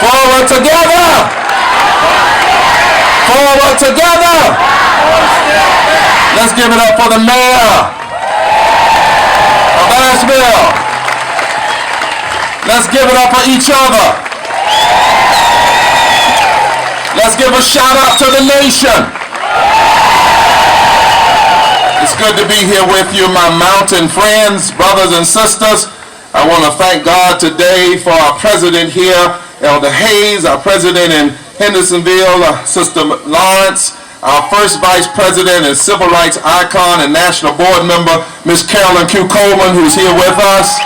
Forward together. Forward together. Let's give it up for the mayor of Asheville. Let's give it up for each other. Let's give a shout out to the nation. It's good to be here with you, my mountain friends, brothers and sisters. I want to thank God today for our president here, Elder Hayes, our president in Hendersonville, Sister Lawrence, our first vice president and civil rights icon and national board member, Miss Carolyn Q. Coleman, who's here with us.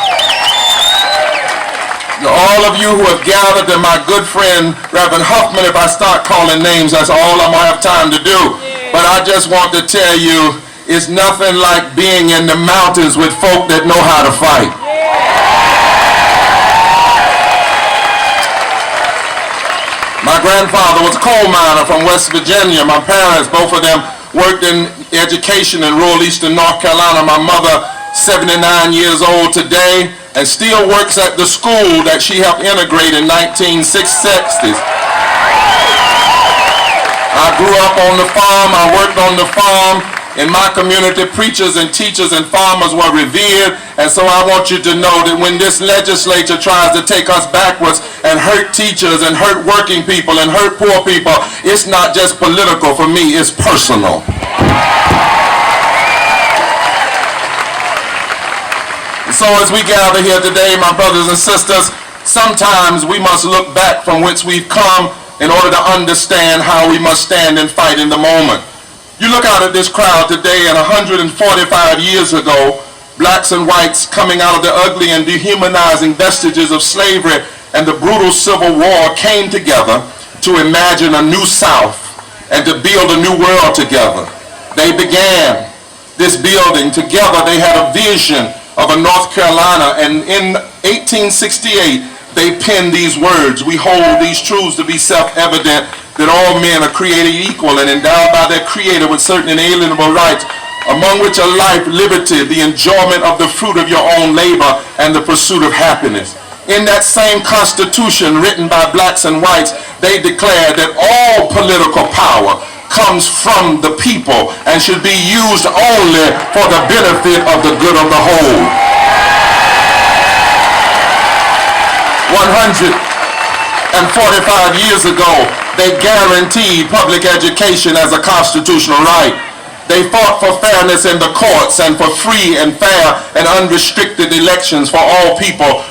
All of you who have gathered, and my good friend, Reverend Huffman. If I start calling names, that's all I'm going to have time to do. But I just want to tell you, it's nothing like being in the mountains with folk that know how to fight. My grandfather was a coal miner from West Virginia. My parents, both of them, worked in education in rural eastern North Carolina. My mother, 79 years old today, and still works at the school that she helped integrate in 1960s. I grew up on the farm. I worked on the farm. In my community, preachers and teachers and farmers were revered, and so I want you to know that when this legislature tries to take us backwards and hurt teachers and hurt working people and hurt poor people, it's not just political for me, it's personal. So as we gather here today, my brothers and sisters, sometimes we must look back from whence we've come in order to understand how we must stand and fight in the moment. You look out at this crowd today, and 145 years ago, blacks and whites coming out of the ugly and dehumanizing vestiges of slavery and the brutal Civil War came together to imagine a new South and to build a new world together. They began this building together. They had a vision of a North Carolina, and in 1868, they penned these words: "We hold these truths to be self-evident, that all men are created equal and endowed by their Creator with certain inalienable rights, among which are life, liberty, the enjoyment of the fruit of your own labor, and the pursuit of happiness." In that same Constitution written by blacks and whites, they declared that all political power comes from the people and should be used only for the benefit of the good of the whole. 145 years ago, they guaranteed public education as a constitutional right. They fought for fairness in the courts and for free and fair and unrestricted elections for all people,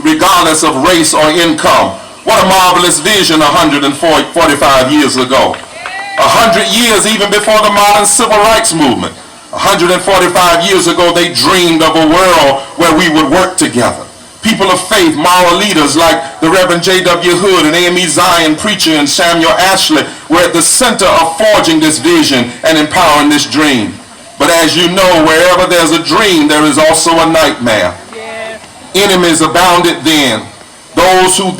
regardless of race or income. What a marvelous vision 145 years ago. 100 years even before the modern civil rights movement. 145 years ago, they dreamed of a world where we would work together. People of faith, moral leaders like the Reverend J.W. Hood and A.M.E. Zion Preacher and Samuel Ashley were at the center of forging this vision and empowering this dream. But as you know, wherever there's a dream, there is also a nightmare. Yeah. Enemies abounded then. Those who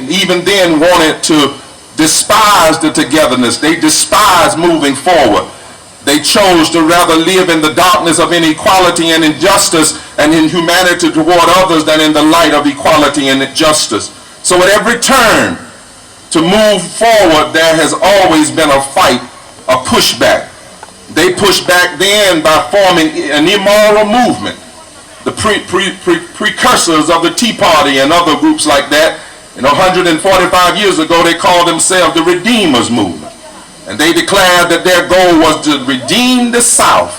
even then wanted to despise the togetherness. They despised moving forward. They chose to rather live in the darkness of inequality and injustice and inhumanity toward others than in the light of equality and justice. So at every turn to move forward, there has always been a fight, a pushback. They pushed back then by forming an immoral movement. The precursors of the Tea Party and other groups like that, 145 years ago, they called themselves the Redeemers Movement. And they declared that their goal was to redeem the South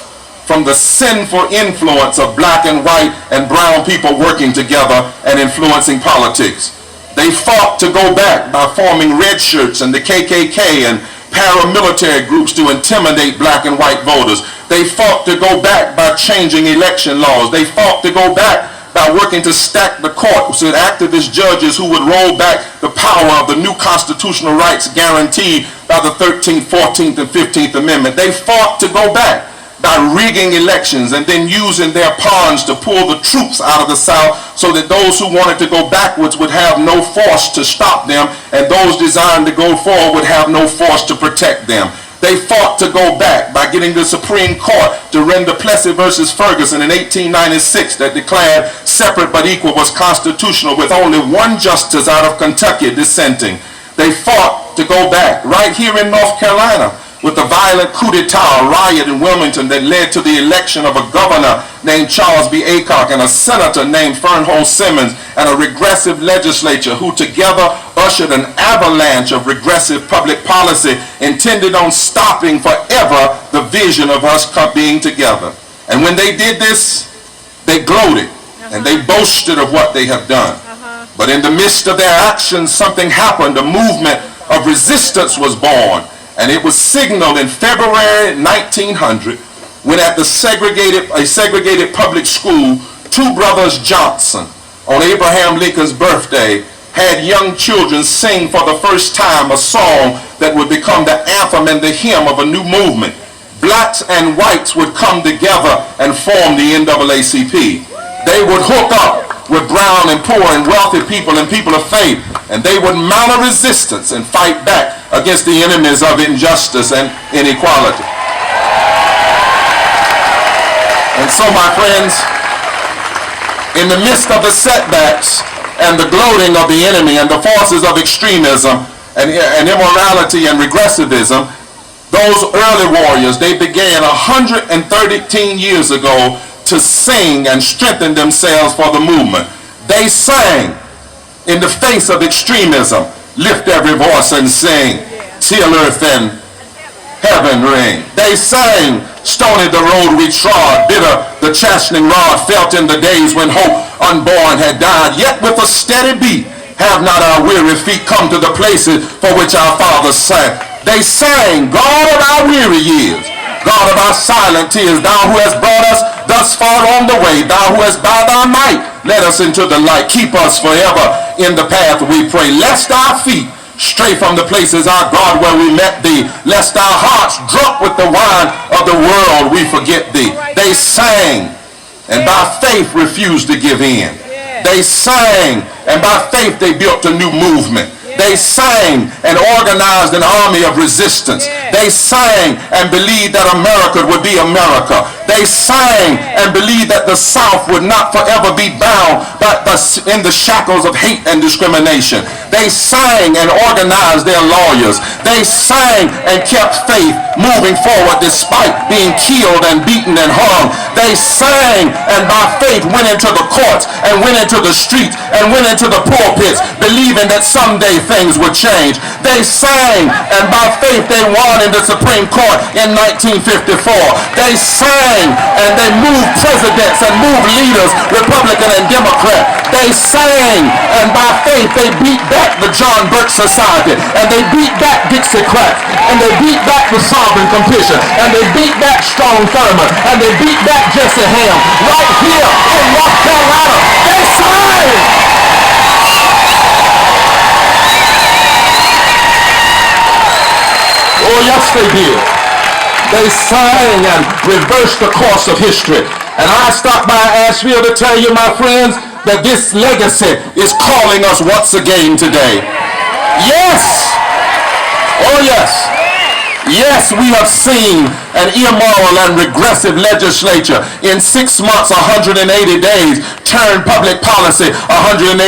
from the sinful influence of black and white and brown people working together and influencing politics. They fought to go back by forming red shirts and the KKK and paramilitary groups to intimidate black and white voters. They fought to go back by changing election laws. They fought to go back by working to stack the court with activist judges who would roll back the power of the new constitutional rights guaranteed by the 13th, 14th, and 15th Amendment. They fought to go back by rigging elections and then using their pawns to pull the troops out of the South so that those who wanted to go backwards would have no force to stop them, and those desiring to go forward would have no force to protect them. They fought to go back by getting the Supreme Court to render Plessy versus Ferguson in 1896 that declared separate but equal was constitutional, with only one justice out of Kentucky dissenting. They fought to go back right here in North Carolina with the violent coup d'etat riot in Wilmington that led to the election of a governor named Charles B. Aycock and a senator named Fernhold Simmons, and a regressive legislature who together ushered an avalanche of regressive public policy intended on stopping forever the vision of us being together. And when they did this, they gloated and they boasted of what they have done. But in the midst of their actions, something happened. A movement of resistance was born. And it was signaled in February 1900 when at a segregated public school, two brothers Johnson, on Abraham Lincoln's birthday, had young children sing for the first time a song that would become the anthem and the hymn of a new movement. Blacks and whites would come together and form the NAACP. They would hook up with brown and poor and wealthy people and people of faith, and they would mount a resistance and fight back against the enemies of injustice and inequality. And so, my friends, in the midst of the setbacks and the gloating of the enemy and the forces of extremism and immorality and regressivism, those early warriors, they began 113 years ago to sing and strengthen themselves for the movement. They sang in the face of extremism, lift every voice and sing, till earth and heaven ring. They sang, stony the road we trod, bitter the chastening rod felt in the days when hope unborn had died. Yet with a steady beat have not our weary feet come to the places for which our fathers sang. They sang, God of our weary years, God of our silent tears, thou who hast brought us thus far on the way, thou who hast by thy might led us into the light, keep us forever in the path we pray, lest our feet stray from the places, our God, where we met thee, lest our hearts drunk with the wine of the world we forget thee. They sang and by faith refused to give in. They sang and by faith they built a new movement. They sang and organized an army of resistance. They sang and believed that America would be America. They sang and believed that the South would not forever be bound in the shackles of hate and discrimination. They sang and organized their lawyers. They sang and kept faith, moving forward despite being killed and beaten and hung. They sang and by faith went into the courts and went into the streets and went into the pulpits, believing that someday things would change. They sang and by faith they won in the Supreme Court in 1954. They sang and they moved presidents and moved leaders, Republican and Democrat. They sang and by faith they beat back the John Birch Society, and they beat back Dixiecrats, and they beat back the Sovereign Commission, and they beat back Strom Thurmond, and they beat back Jesse Ham right here in North Carolina. They sang! Oh, yes, they did. They sang and reversed the course of history. And I stopped by Asheville to tell you, my friends, that this legacy is calling us once again today. Yes! Oh, yes. Yes, we have seen an immoral and regressive legislature in 6 months, 180 days, turn public policy 180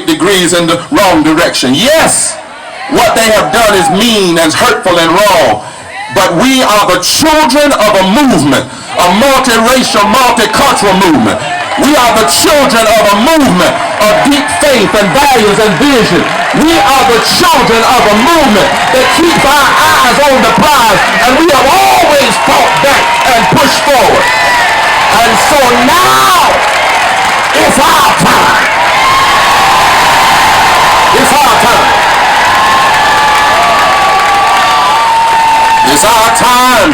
degrees in the wrong direction. Yes! What they have done is mean and hurtful and wrong. But we are the children of a movement, a multiracial, multicultural movement. We are the children of a movement of deep faith and values and vision. We are the children of a movement that keeps our eyes on the prize, and we have always fought back and pushed forward. And so now, it's our time. It's our time. It's our time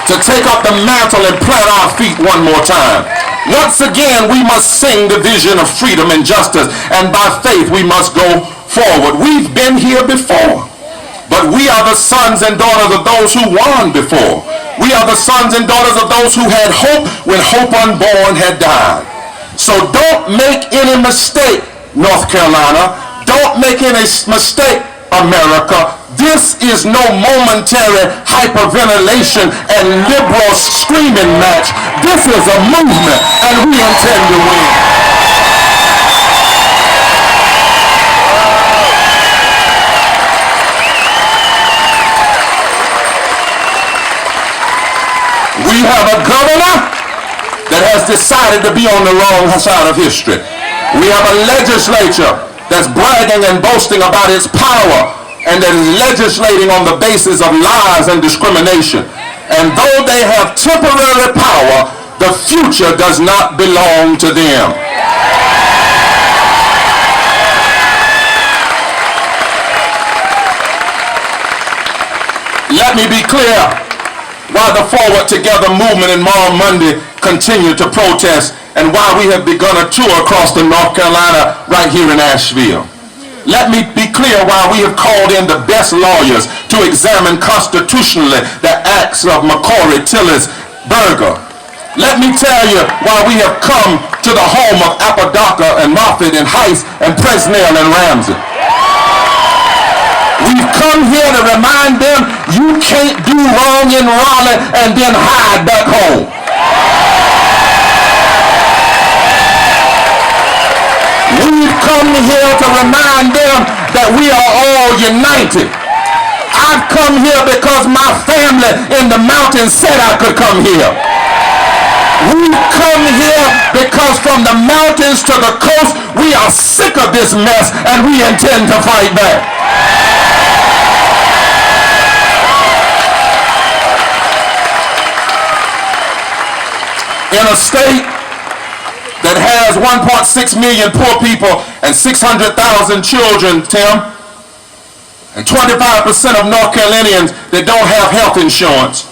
to take up the mantle and plant our feet one more time. Once again, we must sing the vision of freedom and justice, and by faith we must go forward. We've been here before, but we are the sons and daughters of those who won before. We are the sons and daughters of those who had hope when hope unborn had died. So don't make any mistake, North Carolina. Don't make any mistake, America. This is no momentary hyperventilation and liberal screaming match. This is a movement, and we intend to win. We have a governor that has decided to be on the wrong side of history. We have a legislature that's bragging and boasting about its power and that is legislating on the basis of lies and discrimination. And though they have temporary power, the future does not belong to them. Let me be clear. Why the Forward Together movement and Moral Monday continue to protest, and why we have begun a tour across the North Carolina right here in Asheville. Let me be clear why we have called in the best lawyers to examine constitutionally the acts of McCory, Tillis, Berger. Let me tell you why we have come to the home of Apodaca and Moffitt and Heiss and Presnell and Ramsey. We've come here to remind them you can't do wrong in Raleigh and then hide back home. We've come here to remind them that we are all united. I've come here because my family in the mountains said I could come here. We've come here because from the mountains to the coast, we are sick of this mess and we intend to fight back. In a state that has 1.6 million poor people and 600,000 children, Tim, and 25% of North Carolinians that don't have health insurance.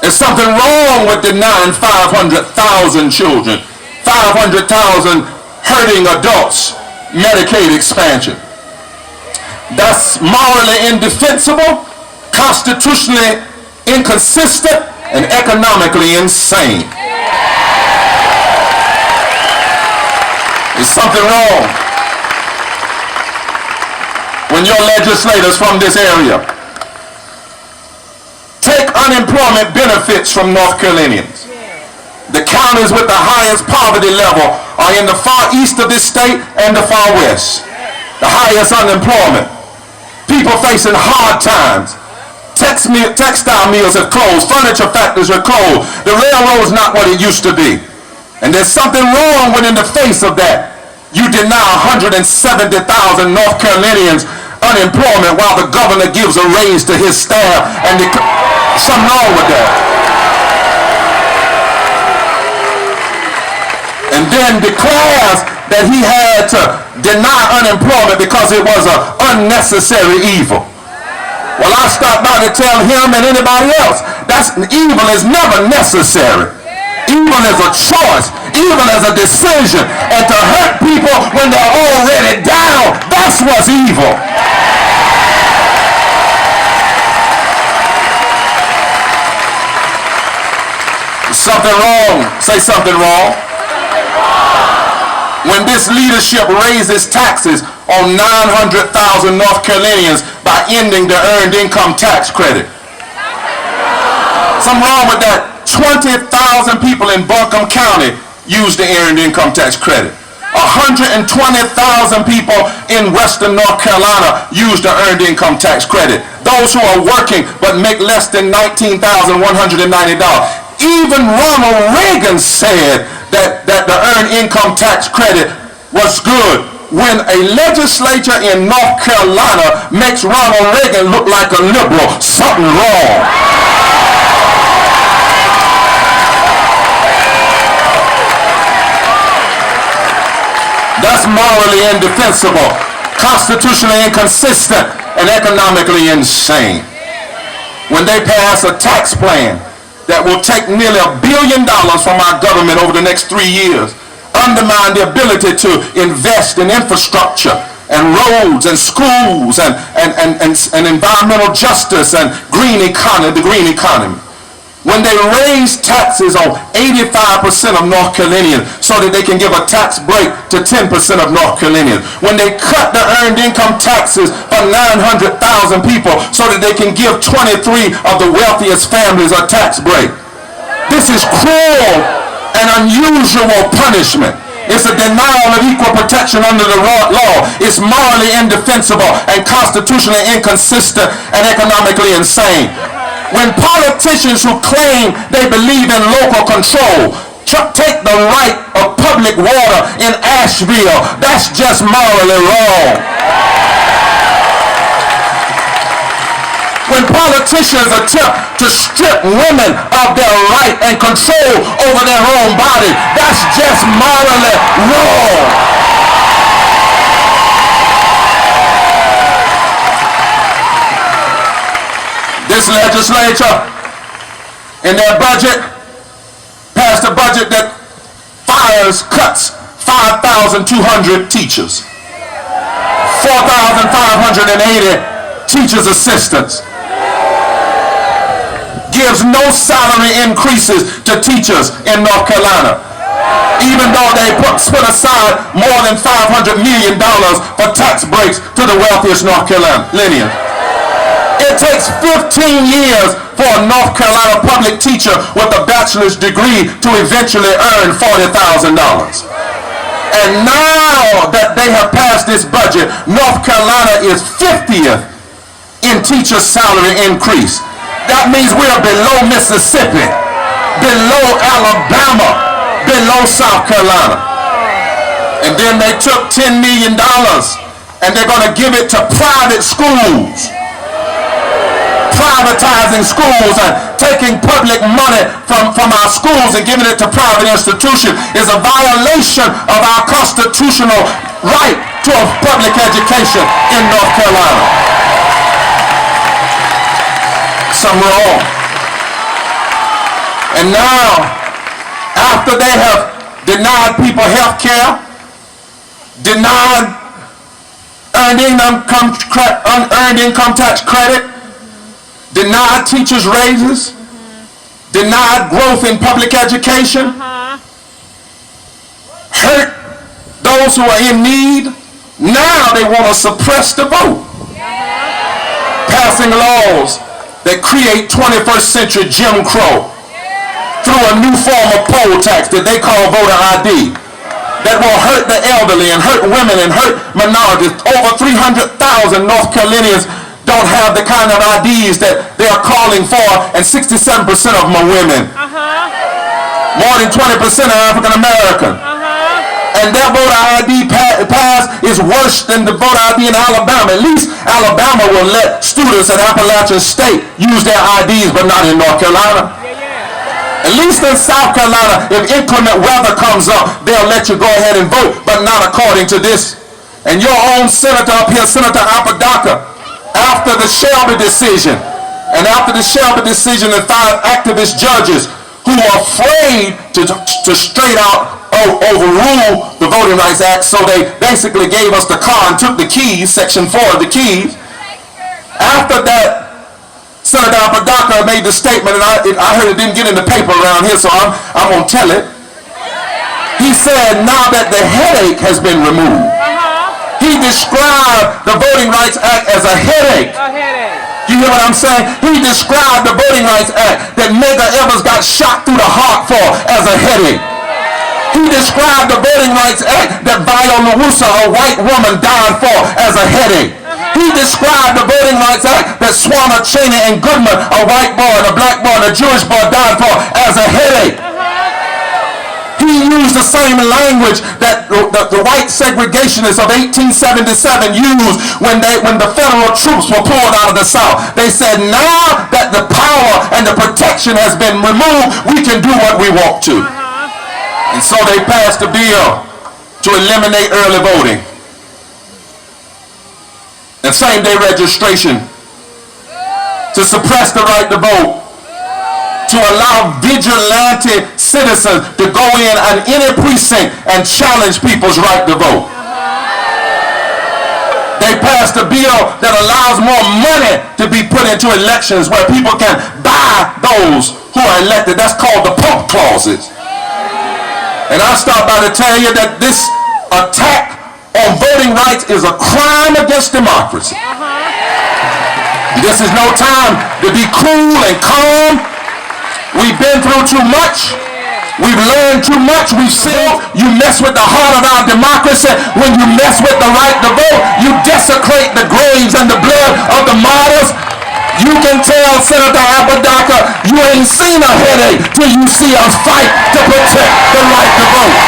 There's something wrong with denying 500,000 children, 500,000 hurting adults Medicaid expansion. That's morally indefensible, constitutionally inconsistent, and economically insane. There's something wrong when your legislators from this area take unemployment benefits from North Carolinians. The counties with the highest poverty level are in the far east of this state and the far west. The highest unemployment. People facing hard times. Textile mills have closed. Furniture factories are closed. The railroad's not what it used to be. And there's something wrong when in the face of that, you deny 170,000 North Carolinians unemployment while the governor gives a raise to his staff, and something wrong with that. And then declares that he had to deny unemployment because it was an unnecessary evil. Well, I stopped by to tell him and anybody else, evil is never necessary. Evil is a choice. Evil is a decision. And to hurt people when they're already down, that's what's evil. Something wrong. Say something wrong. When this leadership raises taxes on 900,000 North Carolinians by ending the earned income tax credit. Something wrong with that. 20,000 people in Buncombe County use the earned income tax credit. 120,000 people in Western North Carolina use the earned income tax credit. Those who are working but make less than $19,190. Even Ronald Reagan said that the earned income tax credit was good. When a legislature in North Carolina makes Ronald Reagan look like a liberal, something wrong. That's morally indefensible, constitutionally inconsistent, and economically insane. When they pass a tax plan that will take nearly $1 billion from our government over the next 3 years, undermine the ability to invest in infrastructure and roads and schools and environmental justice and the green economy. when they raise taxes on 85% of North Carolinians so that they can give a tax break to 10% of North Carolinians, when they cut the earned income taxes for 900,000 people so that they can give 23 of the wealthiest families a tax break. This is cruel and unusual punishment. It's a denial of equal protection under the law. It's morally indefensible and constitutionally inconsistent and economically insane. When politicians who claim they believe in local control take the right of public water in Asheville, that's just morally wrong. When politicians attempt to strip women of their right and control over their own body, that's just morally wrong. This legislature, in their budget, passed a budget that cuts 5,200 teachers, 4,580 teachers' assistants, gives no salary increases to teachers in North Carolina, even though they put aside more than $500 million for tax breaks to the wealthiest North Carolinians. It takes 15 years for a North Carolina public teacher with a bachelor's degree to eventually earn $40,000. And now that they have passed this budget, North Carolina is 50th in teacher salary increase. That means we are below Mississippi, below Alabama, below South Carolina. And then they took $10 million and they're going to give it to private schools. Privatizing schools and taking public money from our schools and giving it to private institutions is a violation of our constitutional right to a public education in North Carolina. Something wrong. And now, after they have denied people health care, denied earned income tax credit, denied teachers' raises, denied growth in public education, hurt those who are in need. Now they want to suppress the vote, passing laws that create 21st century Jim Crow through a new form of poll tax that they call voter ID that will hurt the elderly and hurt women and hurt minorities. Over 300,000 North Carolinians don't have the kind of IDs that they are calling for, and 67% of them are women. More than 20% are African American. And their voter ID pass is worse than the voter ID in Alabama. At least Alabama will let students at Appalachian State use their IDs, but not in North Carolina. At least in South Carolina, if inclement weather comes up, they'll let you go ahead and vote, but not according to this. And your own senator up here, Senator Apodaca, after the Shelby decision, and the 5 activist judges who are afraid to straight out overrule the Voting Rights Act, so they basically gave us the car and took the keys, Section 4 of the keys. After that, Senator Apodaca made the statement, and I heard it didn't get in the paper around here, so I'm going to tell it. He said, now that the headache has been removed, he described the Voting Rights Act as a headache. You hear what I'm saying? He described the Voting Rights Act that Medgar Evers got shot through the heart for as a headache. He described the Voting Rights Act that Viola Lawusa, a white woman, died for as a headache. He described the Voting Rights Act that Swana, Cheney, and Goodman, a white boy and a black boy and a Jewish boy, died for as a headache. He used the same language that the white segregationists of 1877 used when the federal troops were pulled out of the South. They said, now that the power and the protection has been removed, we can do what we want to. And so they passed a bill to eliminate early voting and same-day registration, to suppress the right to vote, to allow vigilante citizens to go in on any precinct and challenge people's right to vote. They passed a bill that allows more money to be put into elections where people can buy those who are elected. That's called the pump clauses. And I start by to tell you that this attack on voting rights is a crime against democracy. This is no time to be cool and calm. We've been through too much. We've learned too much. We've seen. You mess with the heart of our democracy. When you mess with the right to vote, you desecrate the graves and the blood of the martyrs. You can tell Senator Apodaca you ain't seen a headache till you see us fight to protect the right to vote.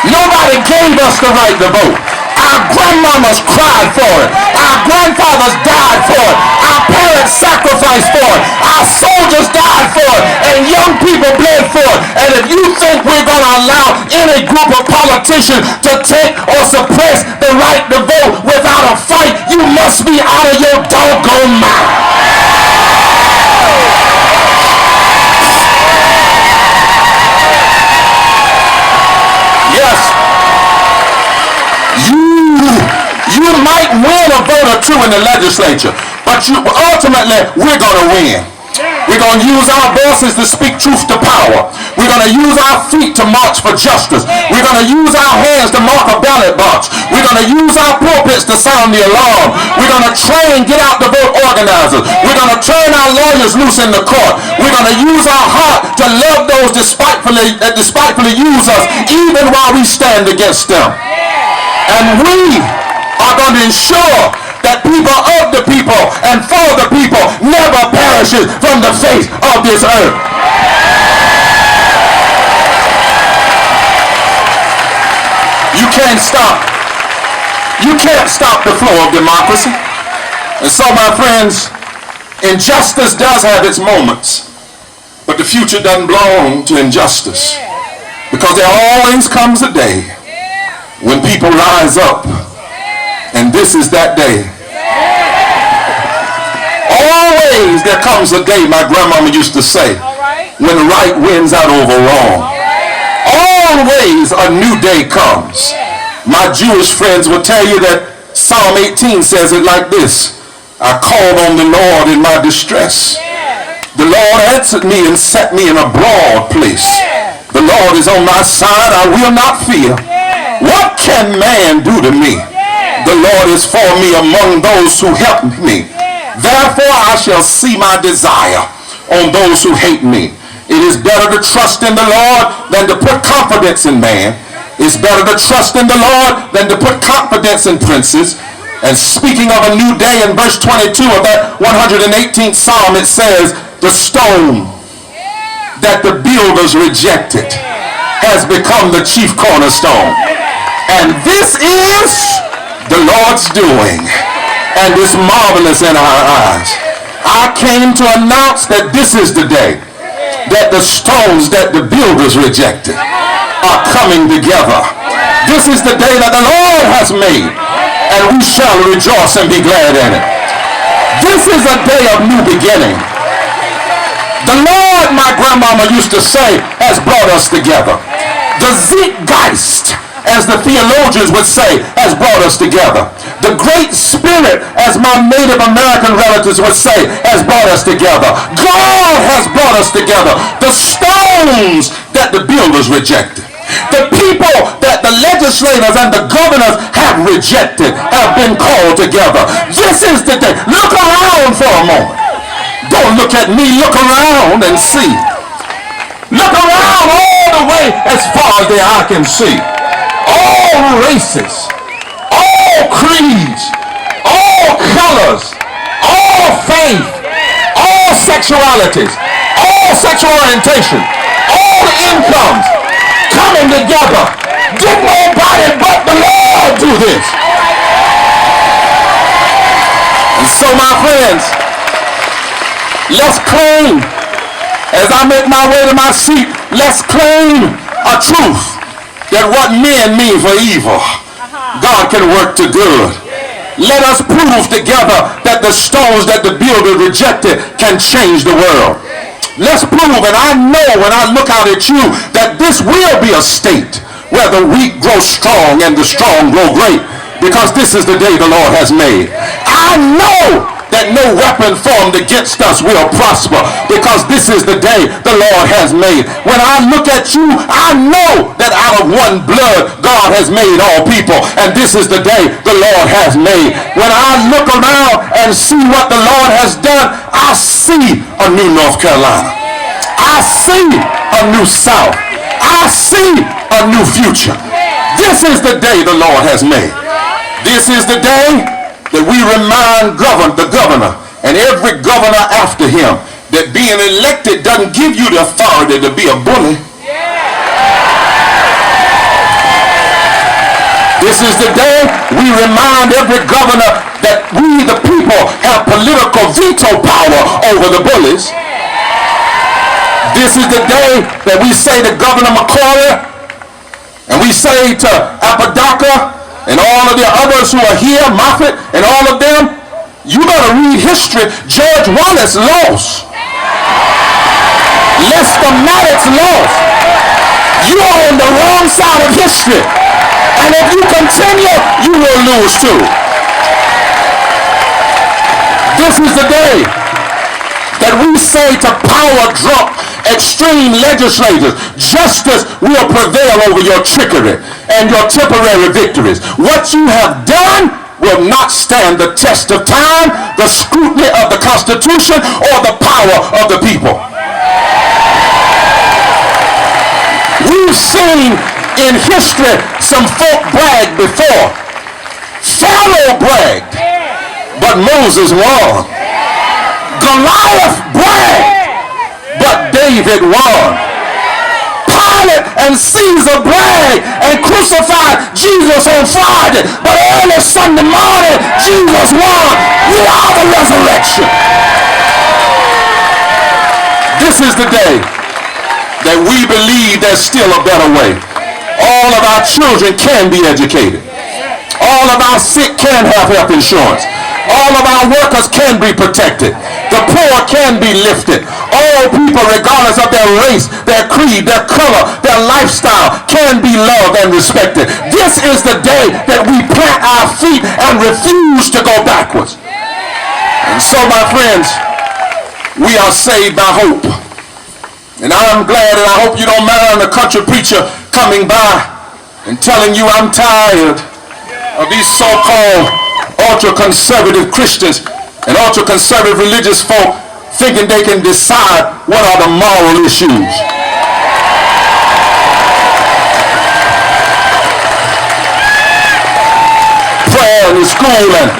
Nobody gave us the right to vote. Our grandmamas cried for it. Our grandfathers died for it. Our parents sacrificed for it. Our soldiers died for it. And young people bled for it. And if you think we're going to allow any group of politicians to take or suppress the right to vote without a fight, you must be out of your doggone mind. Yes. You might win a vote or two in the legislature, but ultimately we're going to win. We're going to use our voices to speak truth to power. We're going to use our feet to march for justice. We're going to use our hands to mark a ballot box. We're going to use our pulpits to sound the alarm. We're going to train get out the vote organizers. We're going to turn our lawyers loose in the court. We're going to use our heart to love those that despitefully use us, even while we stand against them. And we are going to ensure that people of the people and for the people never perishes from the face of this earth. You can't stop the flow of democracy. And so, my friends, injustice does have its moments, but the future doesn't belong to injustice, because there always comes a day when people rise up, and this is that day. Always there comes a day, my grandmama used to say, when right wins out over wrong. Always a new day comes. My Jewish friends will tell you that Psalm 18 says it like this: I called on the Lord in my distress. The Lord answered me and set me in a broad place. The Lord is on my side, I will not fear. What can man do to me? The Lord is for me among those who help me. Therefore I shall see my desire on those who hate me. It is better to trust in the Lord than to put confidence in man. It's better to trust in the Lord than to put confidence in princes. And speaking of a new day, in verse 22 of that 118th Psalm, it says, the stone that the builders rejected has become the chief cornerstone. And this is the Lord's doing, and it's marvelous in our eyes. I came to announce that this is the day that the stones that the builders rejected are coming together. This is the day that the Lord has made, and we shall rejoice and be glad in it. This is a day of new beginning. The Lord, my grandmama used to say, has brought us together. The Zeitgeist, as the theologians would say, has brought us together. The Great Spirit, as my Native American relatives would say, has brought us together. God has brought us together. The stones that the builders rejected, the people that the legislators and the governors have rejected, have been called together. This is the day. Look around for a moment. Don't look at me. Look around and see. Look around all the way as far as the eye can see. All races, all creeds, all colors, all faith, all sexualities, all sexual orientation, all incomes coming together. Did nobody but the Lord do this? And so, my friends, let's claim, as I make my way to my seat, let's claim a truth. That what men mean for evil, God can work to good. Let us prove together that the stones that the builder rejected can change the world. Let's prove, and I know when I look out at you, that this will be a state where the weak grow strong and the strong grow great. because this is the day the Lord has made. I know that no weapon formed against us will prosper, because this is the day the Lord has made. When I look at you, I know that out of one blood God has made all people, and this is the day the Lord has made. When I look around and see what the Lord has done, I see a new North Carolina. I see a new South. I see a new future. This is the day the Lord has made. This is the day that we remind the governor and every governor after him that being elected doesn't give you the authority to be a bully. This is the day we remind every governor that we, the people, have political veto power over the bullies. This is the day that we say to Governor McCory, and we say to Apodaca, and all of the others who are here, Moffitt, and all of them, you better read history. George Wallace lost. Lester Maddox lost. You're on the wrong side of history. And if you continue, you will lose too. This is the day that we say to power-drunk, extreme legislators, justice will prevail over your trickery and your temporary victories. What you have done will not stand the test of time, the scrutiny of the Constitution, or the power of the people. We've seen in history some folk brag before. Pharaoh bragged, but Moses won. Goliath bragged, but David won. Pilate and Caesar bragged and crucified Jesus on Friday, but early Sunday morning, Jesus won. We are the resurrection. This is the day that we believe there's still a better way. All of our children can be educated. All of our sick can have health insurance. All of our workers can be protected. The poor can be lifted. All people, regardless of their race, their creed, their color, their lifestyle, can be loved and respected. This is the day that we plant our feet and refuse to go backwards. And so, my friends, we are saved by hope. And I'm glad, and I hope you don't mind a country preacher coming by and telling you I'm tired of these so-called ultra-conservative Christians and ultra-conservative religious folk thinking they can decide what are the moral issues. Prayer in the school and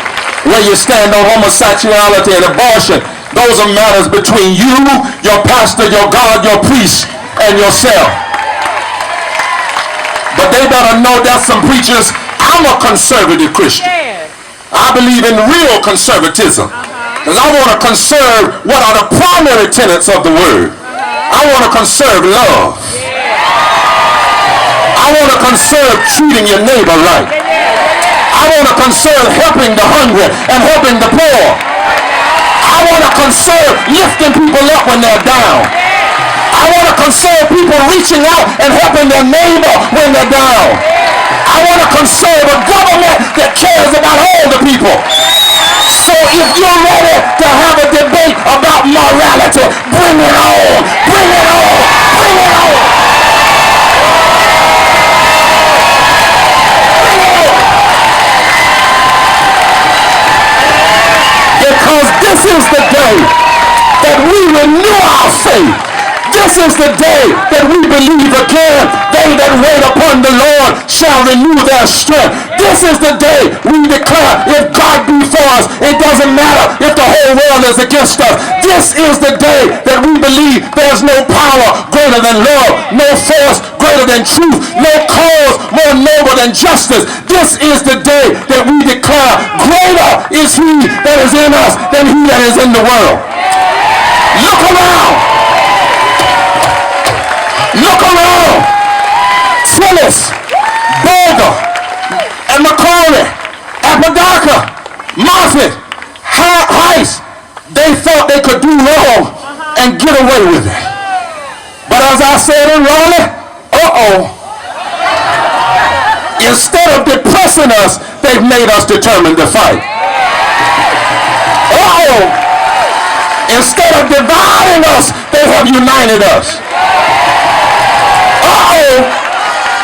where you stand on homosexuality and abortion, those are matters between you, your pastor, your God, your priest, and yourself. But they better know there's some preachers. I'm a conservative Christian. I believe in real conservatism, because I want to conserve what are the primary tenets of the word. I want to conserve love. I want to conserve treating your neighbor right. I want to conserve helping the hungry and helping the poor. I want to conserve lifting people up when they're down. I want to conserve people reaching out and helping their neighbor when they're down. I want to conserve a government that cares about all the people. So if you're ready to have a debate about morality, bring it on. Bring it on. Bring it on. Bring it on. Because this is the day that we renew our faith. This is the day that we believe again. They that wait upon the Lord shall renew their strength. This is the day we declare, if God be for us, it doesn't matter if the whole world is against us. This is the day that we believe there's no power greater than love, no force greater than truth, no cause more noble than justice. This is the day that we declare, greater is he that is in us than he that is in the world. Look around. Look around. Tillis, Berger, and McCory, Apodaca, Moffitt, Heiss, they thought they could do wrong and get away with it. But as I said in Raleigh, instead of depressing us, they've made us determined to fight. Instead of dividing us, they have united us.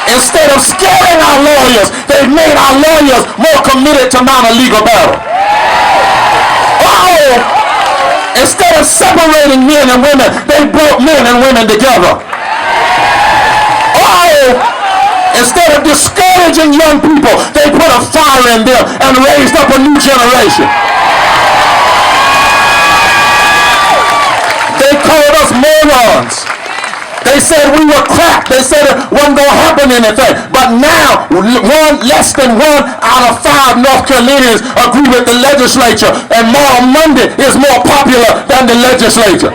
Instead of scaring our lawyers, they've made our lawyers more committed to mount a legal battle. Instead of separating men and women, they brought men and women together. Instead of discouraging young people, they put a fire in them and raised up a new generation. They called us morons. They said we were crap. They said it wasn't going to happen anything. But now, less than 1 out of 5 North Carolinians agree with the legislature, and Moral Monday is more popular than the legislature.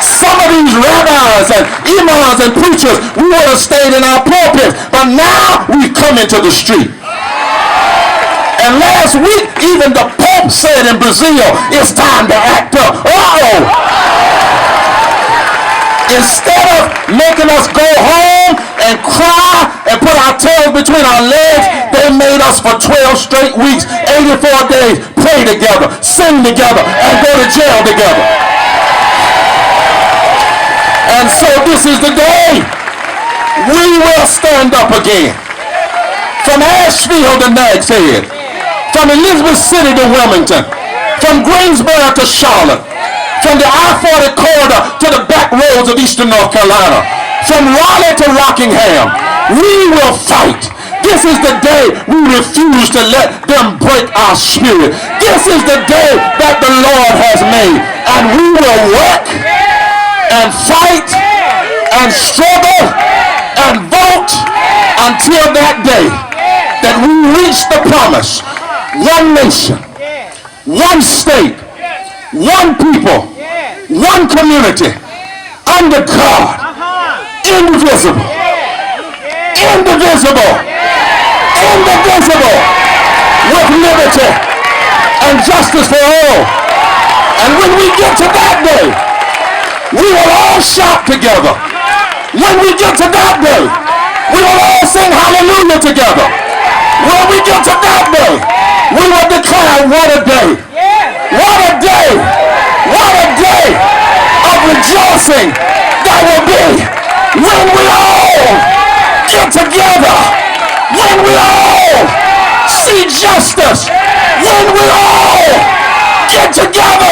Some of these rabbis and imams and preachers, we would have stayed in our pulpits, but now we come into the street. And last week, even the Pope said in Brazil, it's time to act up. Instead of making us go home and cry and put our tails between our legs, they made us for 12 straight weeks, 84 days, pray together, sing together, and go to jail together. And so this is the day we will stand up again. From Asheville to Nags Head, from Elizabeth City to Wilmington, from Greensboro to Charlotte, from the I-40 corridor to the back roads of eastern North Carolina, from Raleigh to Rockingham, we will fight. This is the day we refuse to let them break our spirit. This is the day that the Lord has made, and we will work and fight and struggle and vote until that day that we reach the promise. One nation, one state, one people, one community, under God, indivisible, indivisible, indivisible, with liberty and justice for all. And when we get to that day, we will all shout together. When we get to that day, we will all sing hallelujah together. When we get to that day, we will declare, what a day. What a day. What a day of rejoicing that will be when we all get together. When we all see justice. When we all get together